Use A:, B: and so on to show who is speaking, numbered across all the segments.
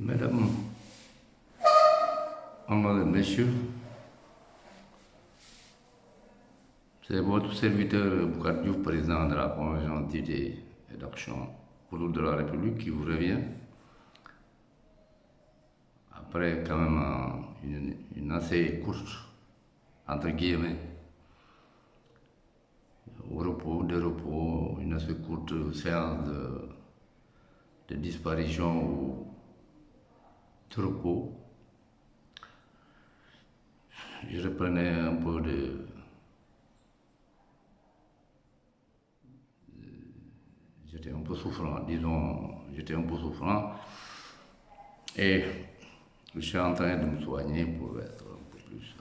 A: Mesdames, Mesdames, Messieurs, c'est votre serviteur Boucar Diouf, président de la Convention d'idées et d'action autour de la République, qui vous revient après quand même une assez courte, entre guillemets, de repos, une assez courte séance de disparition ou de repos. Je reprenais un peu j'étais un peu souffrant, disons, j'étais un peu souffrant et je suis en train de me soigner pour être un peu plus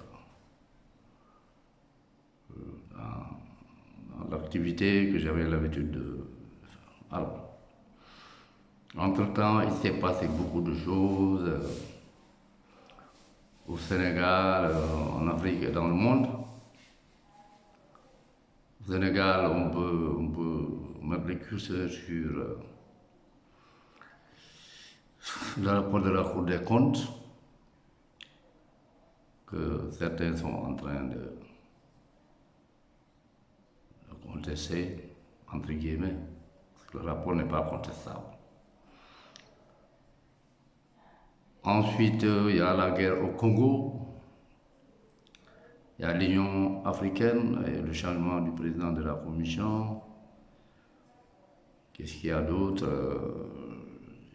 A: dans l'activité que j'avais l'habitude de faire. Alors, entre-temps, il s'est passé beaucoup de choses au Sénégal, en Afrique et dans le monde. Au Sénégal, on peut mettre le curseur sur le rapport de la Cour des comptes que certains sont en train de contester, entre guillemets, parce que le rapport n'est pas contestable. Ensuite, il y a la guerre au Congo, il y a l'Union africaine et le changement du président de la Commission. Qu'est-ce qu'il y a d'autre?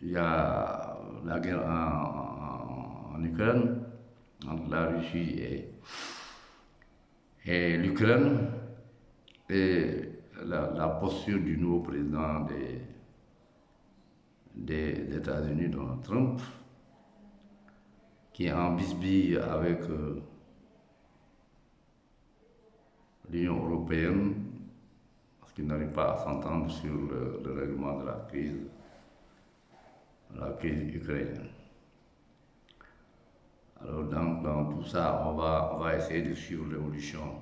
A: Il y a la guerre en Ukraine, entre la Russie et l'Ukraine, et la posture du nouveau président des États-Unis, Donald Trump, qui est en bisbille avec l'Union européenne, parce qu'ils n'arrivent pas à s'entendre sur le règlement de la crise ukrainienne. Alors dans tout ça, on va essayer de suivre l'évolution,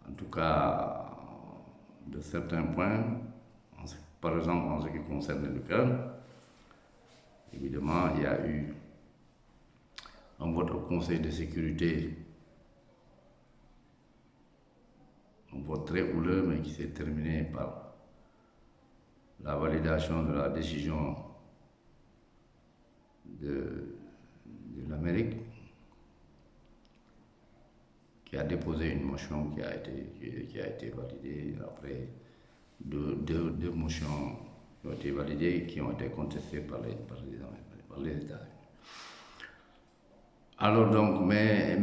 A: en tout cas de certains points, par exemple en ce qui concerne l'Ukraine. Évidemment, il y a eu un vote au Conseil de sécurité, un vote très houleux, mais qui s'est terminé par la validation de la décision de l'Amérique, qui a déposé une motion qui a été validée après deux motions qui ont été validées et qui ont été contestées par les États-Unis. Alors donc, mais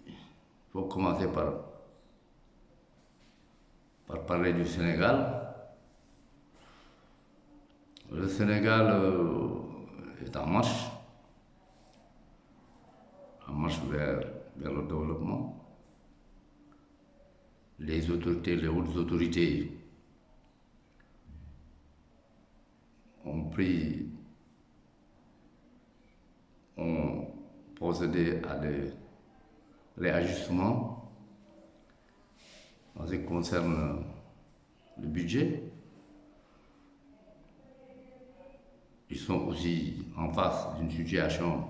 A: il faut commencer par parler du Sénégal. Le Sénégal est en marche vers le développement. Les autorités, les hautes autorités ont procédé à des réajustements en ce qui concerne le budget. Ils sont aussi en face d'une situation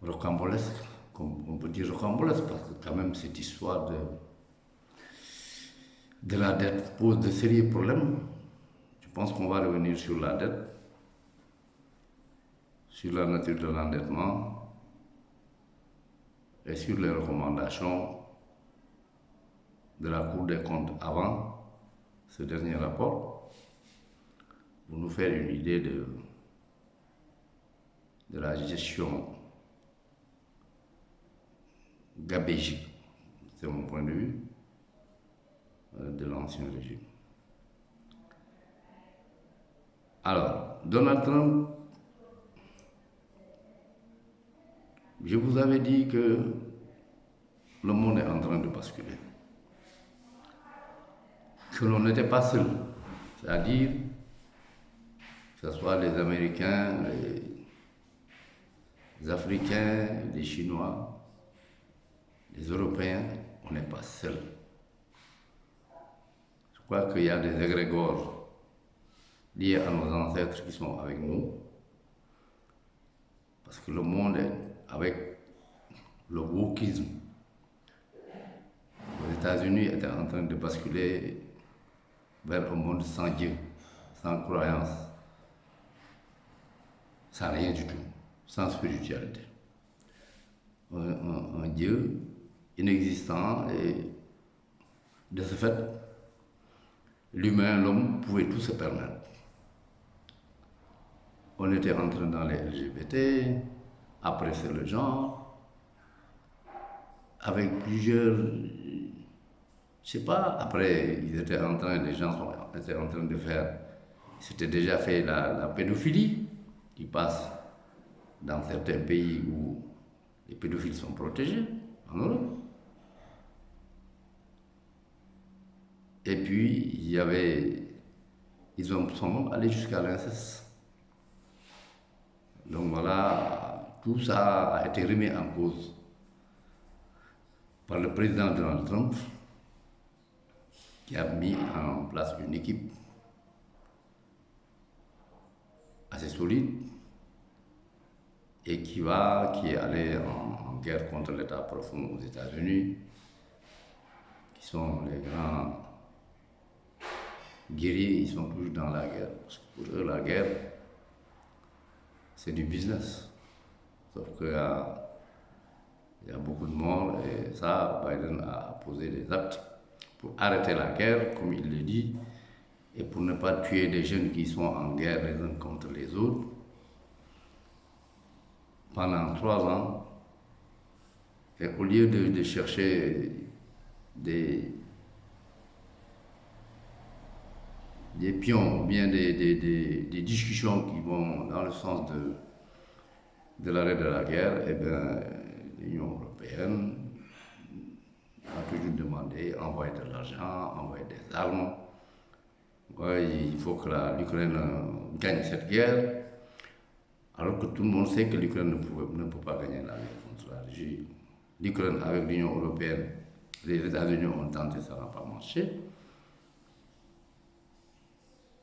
A: rocambolesque, comme on peut dire rocambolesque, parce que quand même cette histoire de la dette pose de sérieux problèmes. Je pense qu'on va revenir sur la dette, sur la nature de l'endettement et sur les recommandations de la Cour des comptes avant ce dernier rapport, pour nous faire une idée de la gestion gabégique, c'est mon point de vue, de l'ancien régime. Alors, Donald Trump, je vous avais dit que le monde est en train de basculer, que l'on n'était pas seul, c'est-à-dire que ce soit les Américains, les Africains, les Chinois, les Européens, on n'est pas seul. Je crois qu'il y a des égrégores liés à nos ancêtres qui sont avec nous. Parce que le monde, avec le wokisme, aux États-Unis, était en train de basculer vers un monde sans Dieu, sans croyance, sans rien du tout, sans spiritualité. Un Dieu inexistant, et de ce fait, l'homme pouvait tout se permettre. On était entré dans les LGBT, après c'est le genre, avec plusieurs, je sais pas, après les gens étaient en train de faire, c'était déjà fait la pédophilie, qui passe dans certains pays où les pédophiles sont protégés, en Europe. Et puis, ils sont même allés jusqu'à l'inceste. Donc voilà, tout ça a été remis en cause par le président Donald Trump, qui a mis en place une équipe assez solide et qui est allé en guerre contre l'État profond aux États-Unis, qui sont les grands guerriers, ils sont toujours dans la guerre. Parce que pour eux, la guerre, c'est du business. Sauf qu'il y a beaucoup de morts et ça, Biden a posé des actes pour arrêter la guerre, comme il le dit, et pour ne pas tuer des jeunes qui sont en guerre les uns contre les autres. Pendant 3 ans, et au lieu de chercher des pions ou bien des discussions qui vont dans le sens de l'arrêt de la guerre, eh bien, l'Union européenne a toujours demandé envoyer de l'argent, envoyer des armes. Ouais, il faut que l'Ukraine gagne cette guerre, alors que tout le monde sait que l'Ukraine ne peut pas gagner la guerre contre la Russie. L'Ukraine avec l'Union européenne, les États-Unis ont tenté, ça n'a pas marché.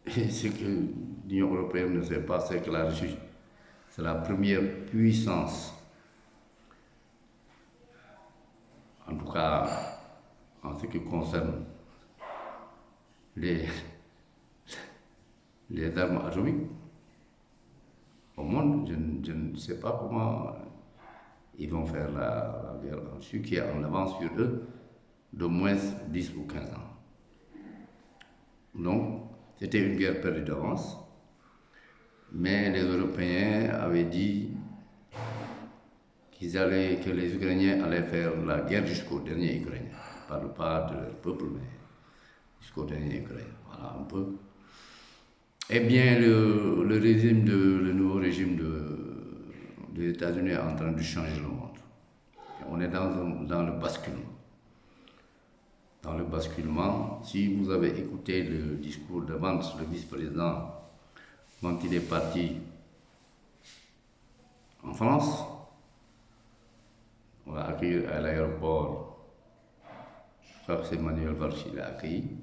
A: Et ce que l'Union européenne ne sait pas, c'est que la Russie, c'est la première puissance, en tout cas en ce qui concerne les armes atomiques au monde. Je ne sais pas comment ils vont faire la guerre. Celui qui est en avance sur eux de moins 10 ou 15 ans. Donc, c'était une guerre perdue d'avance, mais les Européens avaient dit que les Ukrainiens allaient faire la guerre jusqu'au dernier Ukrainien. Je ne parle pas de leur peuple, mais jusqu'au dernier Ukrainien. Voilà un peu. Eh bien, le nouveau régime des États-Unis est en train de changer le monde. On est dans le basculement. Dans le basculement, si vous avez écouté le discours de Vance, le vice-président, quand il est parti en France, on l'a accueilli à l'aéroport. Je crois que c'est Manuel Valls qui l'a accueilli.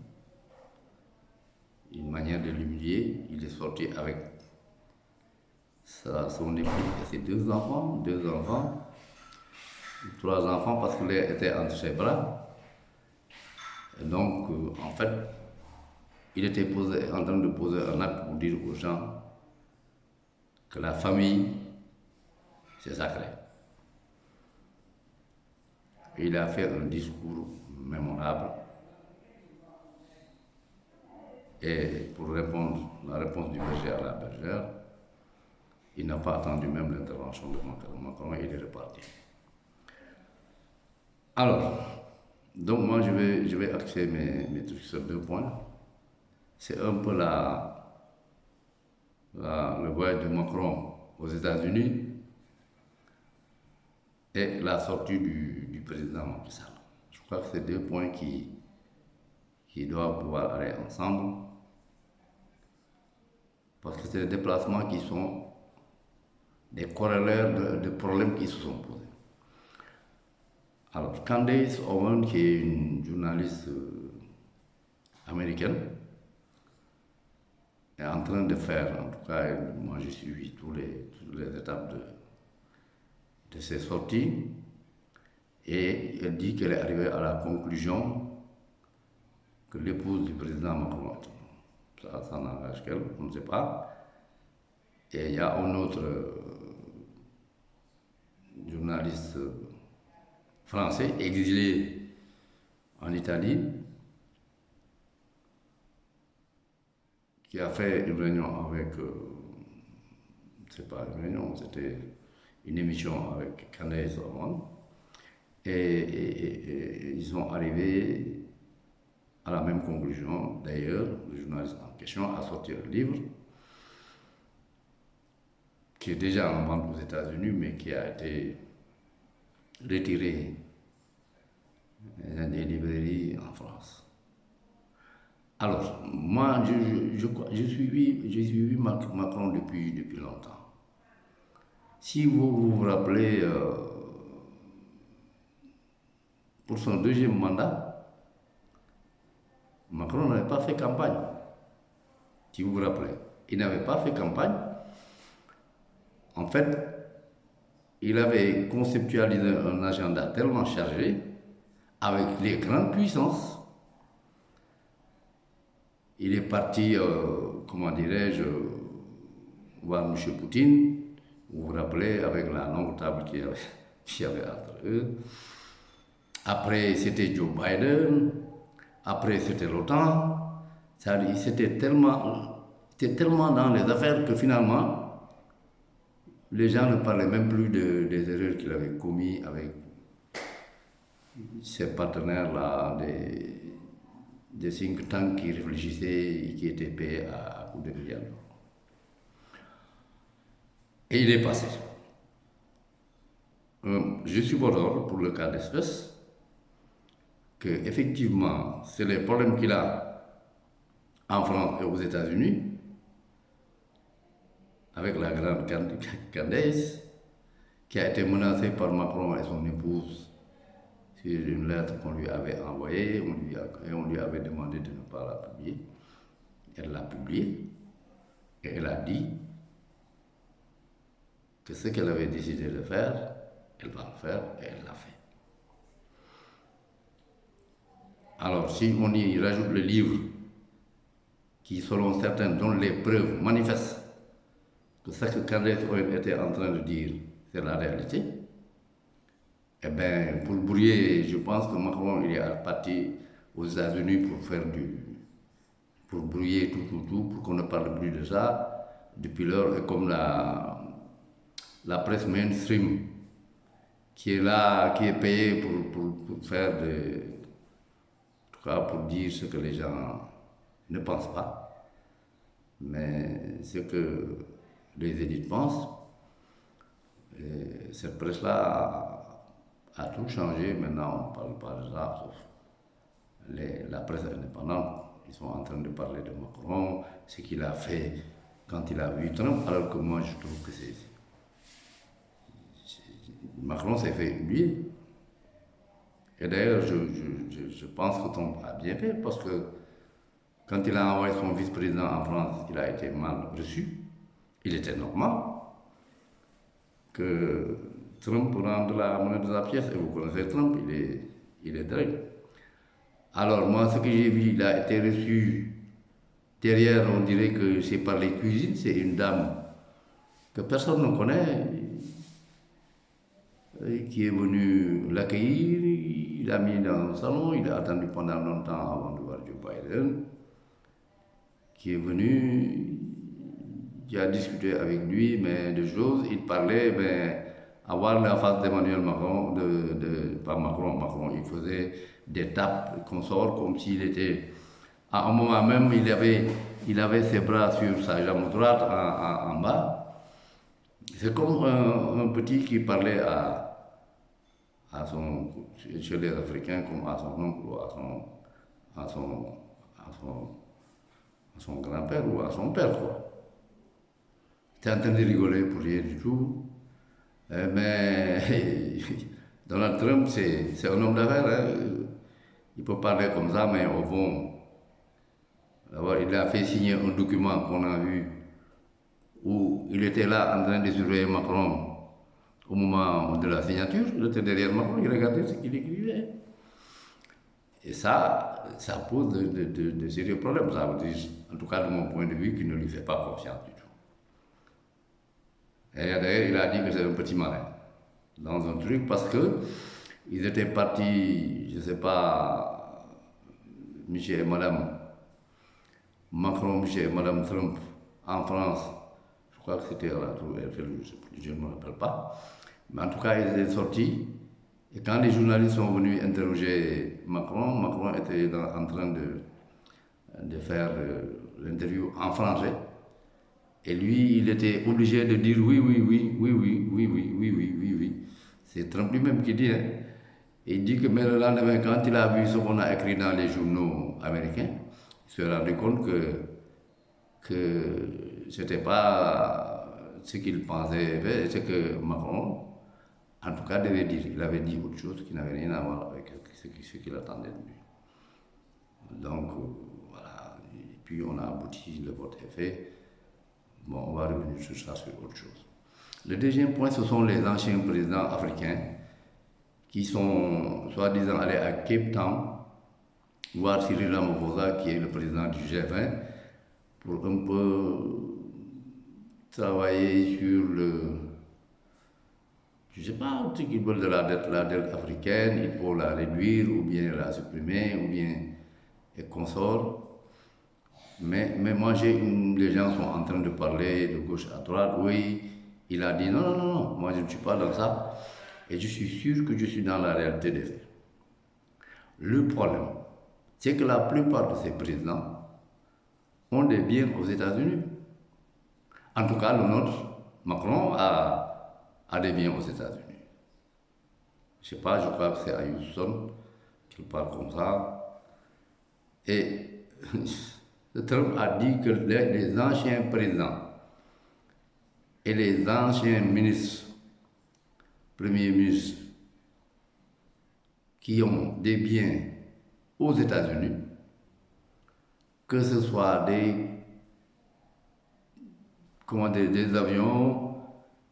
A: Une manière de l'humilier, il est sorti avec son épouse et ses 2 enfants, 3 enfants parce qu'il était entre ses bras. Et donc, en fait, il était en train de poser un acte pour dire aux gens que la famille, c'est sacré. Et il a fait un discours mémorable. Et pour répondre la réponse du berger à la bergère, il n'a pas attendu même l'intervention de Macron. Macron, il est reparti. Alors, donc moi je vais axer mes trucs sur 2 points. C'est un peu le voyage de Macron aux États-Unis et la sortie du président Macky Sall. Je crois que c'est 2 points qui doivent pouvoir aller ensemble, parce que c'est des déplacements qui sont des corollaires de problèmes qui se sont posés. Alors, Candace Owen, qui est une journaliste américaine est en train de faire, en tout cas, moi j'ai suivi toutes les étapes de ses sorties, et elle dit qu'elle est arrivée à la conclusion que l'épouse du président Macron, ça n'engage qu'elle, on ne sait pas. Et il y a un autre journaliste français exilé en Italie qui a fait une réunion avec, c'est pas une réunion, c'était une émission avec Candace Owens, et ils sont arrivés à la même conclusion. D'ailleurs, le journaliste en question a sorti un livre qui est déjà en vente aux États-Unis, mais qui a été retiré des librairies en France. Alors, moi, j'ai suivi Macron depuis longtemps. Si vous vous rappelez, pour son deuxième mandat, Macron n'avait pas fait campagne. Si vous vous rappelez, il n'avait pas fait campagne. En fait, il avait conceptualisé un agenda tellement chargé, avec les grandes puissances. Il est parti, comment dirais-je, voir M. Poutine, vous vous rappelez, avec la longue table qu'il y avait entre eux. Après, c'était Joe Biden. Après, c'était l'OTAN. C'était tellement dans les affaires que finalement, les gens ne parlaient même plus des erreurs qu'il avait commises avec ses partenaires-là, des think tanks qui réfléchissaient et qui étaient payés à coups de milliards. Et il est passé. Je suis d'accord pour le cas d'espèce que effectivement c'est les problèmes qu'il a en France et aux États-Unis avec la grande Candace qui a été menacée par Macron et son épouse sur une lettre qu'on lui avait envoyée, on lui avait demandé de ne pas la publier. Elle l'a publiée et elle a dit que ce qu'elle avait décidé de faire, elle va le faire et elle l'a fait. Alors si on y rajoute le livre qui, selon certains, donne les preuves manifestes que ce que Candace Owens était en train de dire, c'est la réalité, eh bien, pour brouiller, je pense que Macron il est parti aux États-Unis pour brouiller tout, pour qu'on ne parle plus de ça. Depuis lors, et comme la presse mainstream qui est là, qui est payée pour faire en tout cas pour dire ce que les gens ne pensent pas, mais ce que les élites pensent. Et cette presse-là a tout changé. Maintenant, on ne parle pas de ça, sauf la presse indépendante. Ils sont en train de parler de Macron, ce qu'il a fait quand il a vu Trump, alors que moi, je trouve que Macron s'est fait oublier. Et d'ailleurs, je pense que Trump a bien fait, parce que quand il a envoyé son vice-président en France, il a été mal reçu. Il était normal que Trump rende la monnaie de la pièce, et vous connaissez Trump, il est direct. Alors moi, ce que j'ai vu, il a été reçu derrière, on dirait que c'est par les cuisines, c'est une dame que personne ne connaît, qui est venue l'accueillir, il l'a mis dans le salon, il a attendu pendant longtemps avant de voir Joe Biden, qui est venu, qui a discuté avec lui, mais de choses, il parlait, mais avoir la face d'Emmanuel Macron, pas Macron, il faisait des tapes consorts comme s'il était, à un moment même, il avait ses bras sur sa jambe droite en bas. C'est comme un petit qui parlait chez les Africains comme à son oncle ou à son grand-père ou à son père, quoi. Il était en train de rigoler pour rien du tout. Mais Donald Trump, c'est un homme d'affaires. Hein. Il peut parler comme ça, mais au fond, D'abord, il a fait signer un document qu'on a vu où il était là en train de surveiller Macron au moment de la signature. Il était derrière Macron, il regardait ce qu'il écrivait. Et ça pose de sérieux problèmes. Ça veut dire, en tout cas de mon point de vue, qu'il ne lui fait pas confiance du tout. Et d'ailleurs, il a dit que c'est un petit malin dans un truc parce que ils étaient partis, je ne sais pas, monsieur et madame Macron, monsieur et madame Trump en France. Je crois que c'était à la Tour Eiffel, je ne me rappelle pas. Mais en tout cas, ils étaient sortis. Et quand les journalistes sont venus interroger Macron, Macron était en train de faire l'interview en français. Et lui, il était obligé de dire oui, oui, oui, oui, oui, oui, oui, oui, oui, oui, oui. C'est Trump lui-même qui dit. Hein. Il dit que mais le lendemain, quand il a vu ce qu'on a écrit dans les journaux américains, il s'est rendu compte que ce n'était pas ce qu'il pensait, c'est que Macron, en tout cas, devait dire. Il avait dit autre chose qui n'avait rien à voir avec ce qu'il attendait de lui. Donc, voilà. Et puis, on a abouti, le vote est fait. Bon, on va revenir sur ça, sur autre chose. Le deuxième point, ce sont les anciens présidents africains qui sont, soi-disant, allés à Cape Town voir Cyril Ramaphosa, qui est le président du G20, pour un peu travailler sur je ne sais pas, ce qu'ils veulent de la dette africaine, il faut la réduire, ou bien la supprimer, ou bien et consort. Mais moi, les gens sont en train de parler de gauche à droite. Oui, il a dit non, non, non, non, moi je ne suis pas dans ça. Et je suis sûr que je suis dans la réalité des faits. Le problème, c'est que la plupart de ces présidents ont des biens aux États-Unis. En tout cas, le nôtre, Macron, a des biens aux États-Unis. Je ne sais pas, je crois que c'est à Houston qu'il parle comme ça. Et Trump a dit que les anciens présidents et les anciens ministres, premiers ministres, qui ont des biens aux États-Unis, que ce soit des avions,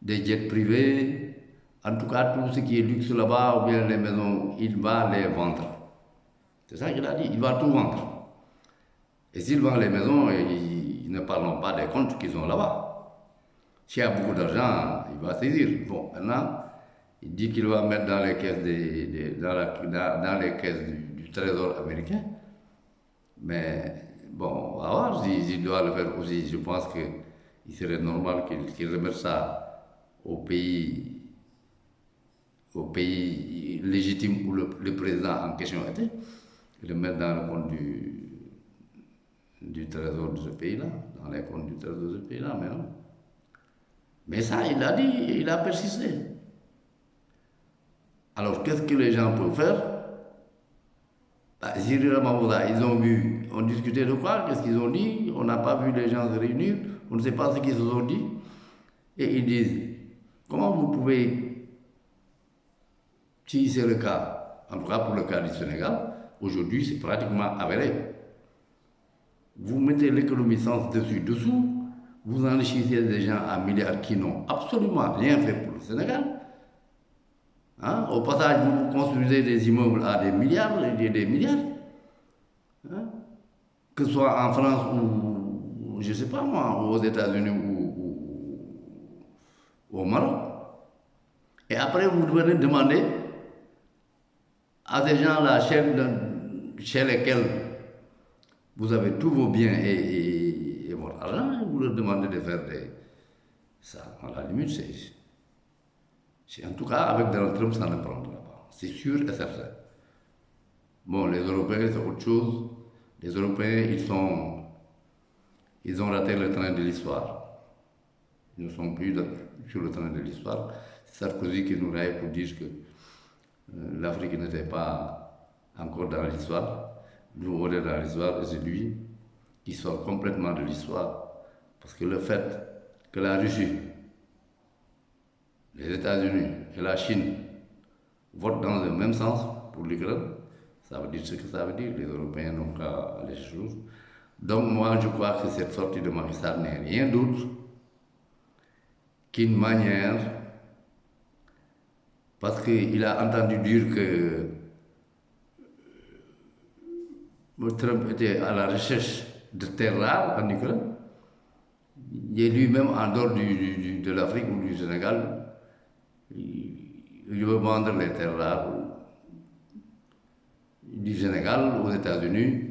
A: des jets privés, en tout cas tout ce qui est luxe là-bas, ou bien les maisons, il va les vendre. C'est ça qu'il a dit, il va tout vendre. Et s'il vend les maisons, ils ne parlons pas des comptes qu'ils ont là-bas. S'il y a beaucoup d'argent, il va saisir. Bon, maintenant, il dit qu'il va mettre dans les caisses, dans les caisses du Trésor américain. Mais bon, on va voir s'il doit le faire aussi. Je pense qu'il serait normal qu'il remette ça au pays légitime où le président en question était, le mettre dans le compte du trésor de ce pays-là, dans les comptes du trésor de ce pays-là, mais non. Mais ça, il a dit, il a persisté. Alors, qu'est-ce que les gens peuvent faire? Cyril Ramaphosa, ils ont vu, on discutait de quoi? Qu'est-ce qu'ils ont dit? On n'a pas vu les gens se réunir, on ne sait pas ce qu'ils se sont dit. Et ils disent, comment vous pouvez, si c'est le cas, en tout cas pour le cas du Sénégal, aujourd'hui c'est pratiquement avéré. Vous mettez l'économie sans dessus-dessous, vous enrichissez des gens à milliards qui n'ont absolument rien fait pour le Sénégal. Hein? Au passage, vous construisez des immeubles à des milliards et des milliards. Hein? Que ce soit en France ou, je ne sais pas moi, aux États-Unis ou au Maroc. Et après, vous venez demander à ces gens-là, chez lesquels vous avez tous vos biens et votre argent, vous leur demandez de faire ça. À la limite, en tout cas, avec Donald Trump, ça ne prendra pas. C'est sûr et certain. Bon, les Européens, c'est autre chose. Les Européens, ils ont raté le train de l'histoire. Ils ne sont plus sur le train de l'histoire. C'est Sarkozy qui nous raille pour dire que l'Afrique n'était pas encore dans l'histoire. Nous, on est dans l'histoire et c'est lui qui sort complètement de l'histoire. Parce que le fait que la Russie, les États-Unis et la Chine votent dans le même sens pour l'Ukraine, ça veut dire ce que ça veut dire. Les Européens n'ont qu'à aller chez eux. Donc moi, je crois que cette sortie de Macky Sall n'est rien d'autre qu'une manière, parce qu'il a entendu dire que Trump était à la recherche de terres rares en Ukraine, et lui-même en dehors de l'Afrique ou du Sénégal, il veut vendre les terres rares du Sénégal aux États-Unis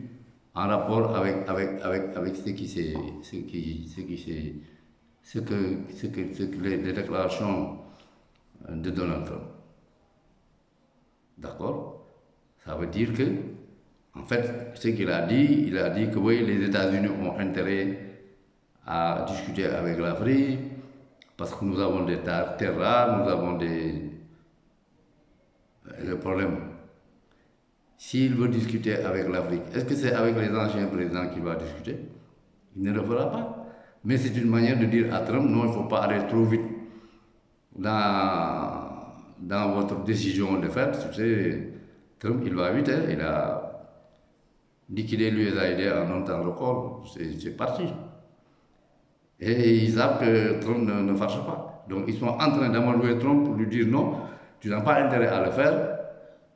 A: en rapport avec les déclarations de Donald Trump. D'accord? Ça veut dire que, en fait, ce qu'il a dit, il a dit que oui, les États-Unis ont intérêt à discuter avec l'Afrique parce que nous avons des terres rares, nous avons le problème. S'il veut discuter avec l'Afrique, est-ce que c'est avec les anciens présidents qu'il va discuter? Il ne le fera pas. Mais c'est une manière de dire à Trump, non, il ne faut pas aller trop vite dans votre décision de faire. Tu sais, Trump, il va vite, hein, il a liquidé l'USAID en un temps record, c'est parti. Et ils savent que Trump ne fâche pas. Donc ils sont en train d'amadouer Trump pour lui dire non, tu n'as pas intérêt à le faire,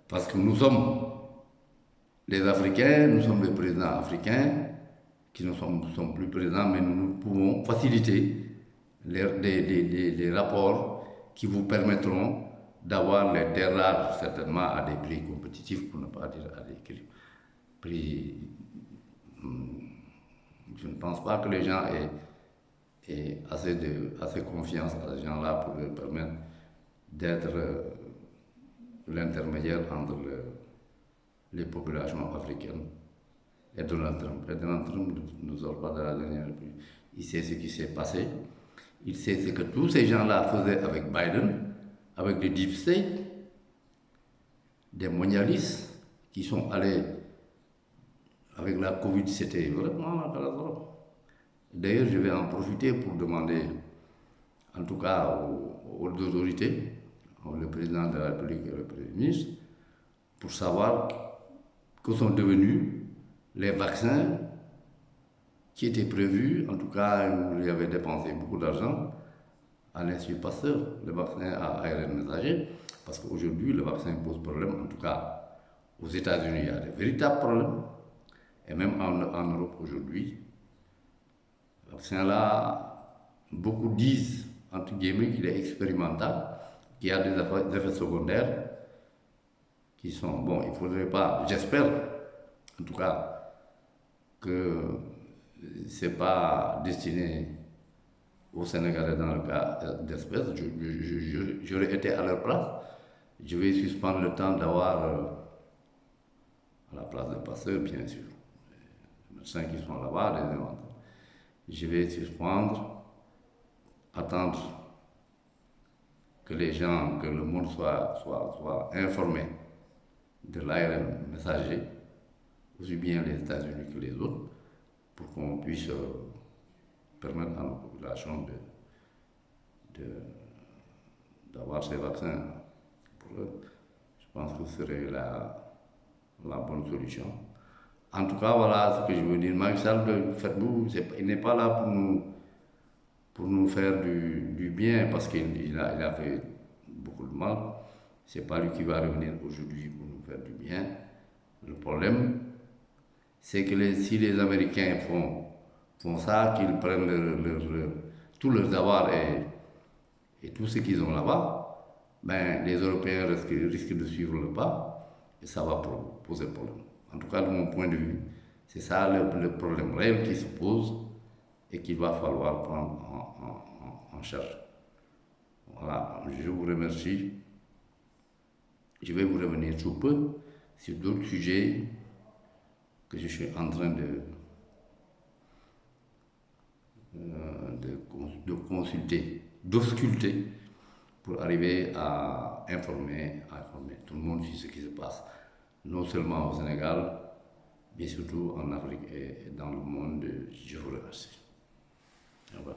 A: parce que nous sommes les Africains, nous sommes les présidents africains, qui ne sont plus présents, mais nous pouvons faciliter les rapports qui vous permettront d'avoir les terres rares, certainement à des prix compétitifs, pour ne pas dire à des prix. Je ne pense pas que les gens aient assez confiance à ces gens-là pour leur permettre d'être l'intermédiaire entre les populations africaines et Donald Trump. Et Donald Trump ne sort pas de la dernière pluie. Il sait ce qui s'est passé. Il sait ce que tous ces gens-là faisaient avec Biden, avec les deep state, des mondialistes qui sont allés avec la Covid, c'était vraiment la catastrophe. D'ailleurs, je vais en profiter pour demander, en tout cas aux autorités, le président de la République et le Premier ministre, pour savoir que sont devenus les vaccins qui étaient prévus, en tout cas, il y avait dépensé beaucoup d'argent à l'Institut Pasteur, le vaccin à ARN messager, parce qu'aujourd'hui, le vaccin pose problème, en tout cas, aux États-Unis, il y a de véritables problèmes, et même en Europe aujourd'hui. Le vaccin-là, beaucoup disent, entre guillemets, qu'il est expérimental, qu'il y a des effets secondaires qui sont, bon, il ne faudrait pas, j'espère, en tout cas, que ce n'est pas destiné aux Sénégalais dans le cas d'espèces. J'aurais été à leur place. Je vais suspendre le temps d'avoir, à la place des passeurs, bien sûr, les médecins qui sont là-bas, les inventeurs. Je vais suspendre, attendre que les gens, que le monde soit informé de l'ARN messager, aussi bien les États-Unis que les autres, pour qu'on puisse permettre à nos populations d'avoir ces vaccins pour eux. Je pense que ce serait la bonne solution. En tout cas, voilà ce que je veux dire. Macky Sall, faites-vous, il n'est pas là pour nous faire du bien, parce qu'il a fait beaucoup de mal. Ce n'est pas lui qui va revenir aujourd'hui pour nous faire du bien. Le problème, c'est que si les Américains font ça, qu'ils prennent tous leurs avoirs et tout ce qu'ils ont là-bas, ben, les Européens risquent de suivre le pas et ça va poser problème. En tout cas, de mon point de vue, c'est ça le problème réel qui se pose et qu'il va falloir prendre en charge. Voilà, je vous remercie. Je vais vous revenir sous peu sur d'autres sujets que je suis en train de consulter, d'ausculter, pour arriver à informer tout le monde sur ce qui se passe, non seulement au Sénégal, mais surtout en Afrique et dans le monde. Je vous remercie. Au revoir.